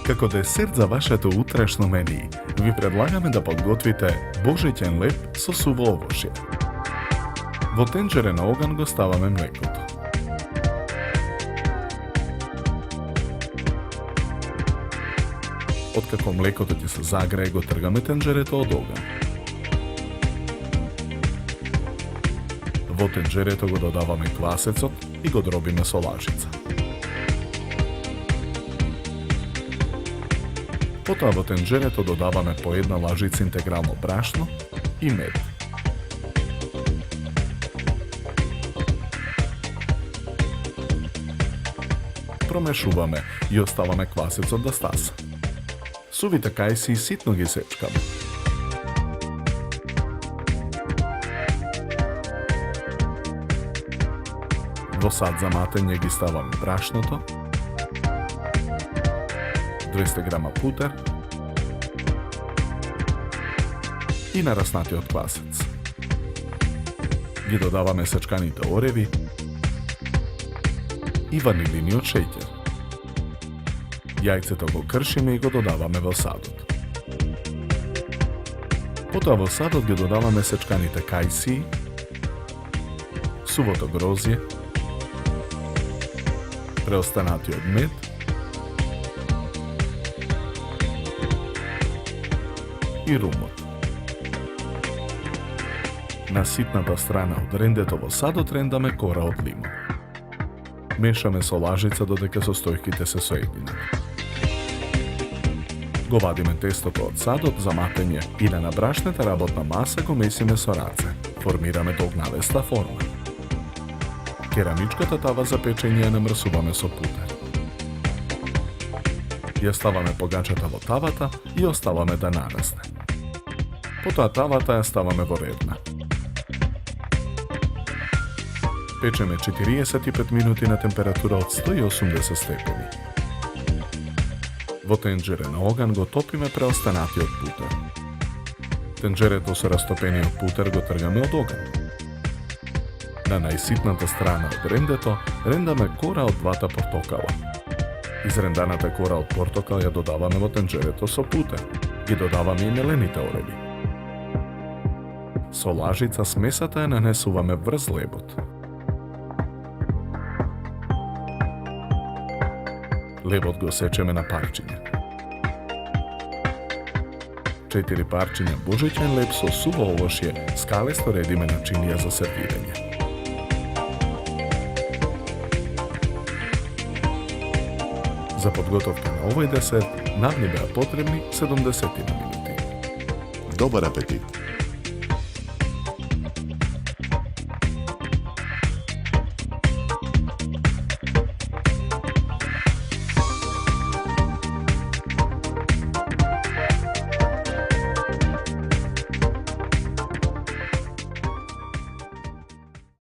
Како десерт за вашето утрешно мени, ви предлагаме да подготвите божитен леп со суво овошје. Во тенџере на оган го ставаме млекото. Откако млекото ќе се загрее, го тргаме тенџерето од оган. Во тенџерето го додаваме квасецот и го дробиме со лажица. Потоа во тенџерето додаваме по една лажица интегрално брашно и мед. Промешуваме и оставаме квасецот да стаса. Сувите кајси ситно ги сечкаме. Во сад за матење ги ставаме брашното, 200 грама путер и нараснатиот квасец. Ги додаваме сечканите ореви и ванилиниот шеќер. Јајцето го кршиме и го додаваме во садот. Потоа во садот ги додаваме сечканите кајсии, сувото грозје, преостанатиот мед и румот. На ситната страна од рендето во садот рендаме кора од лимон. Мешаме со лажица додека состојките се соединат. Го вадиме тестото од садот за матење и на брашната работна маса го месиме со раце. Формираме долгнавеста форма. Керамичката тава за печење ја намрсуваме со путер. Ја ставаме погачата во тавата и оставаме да нарасне. Потоа тавата ја ставаме во редна. Печеме 45 минути на температура од 180 степени. Во тенџере на оган го топиме преостанатиот путер. Тенџерето со растопениот путер го тргаме од оган. На најситната страна од рендето рендаме кора од двата портокала. Изренданата кора од портокал ја додаваме во тенџерето со путер. Ги додаваме и мелените ореви. Со лажица смесата ја нанесуваме врз лебот. Лебот го сечеме на парчиња. 4 парчиња божитен леб со суво овошје скалесто редиме на чинија за сервирање. За подготовка на овој десерт нам ни беа потребни 70 минути. Добар апетит!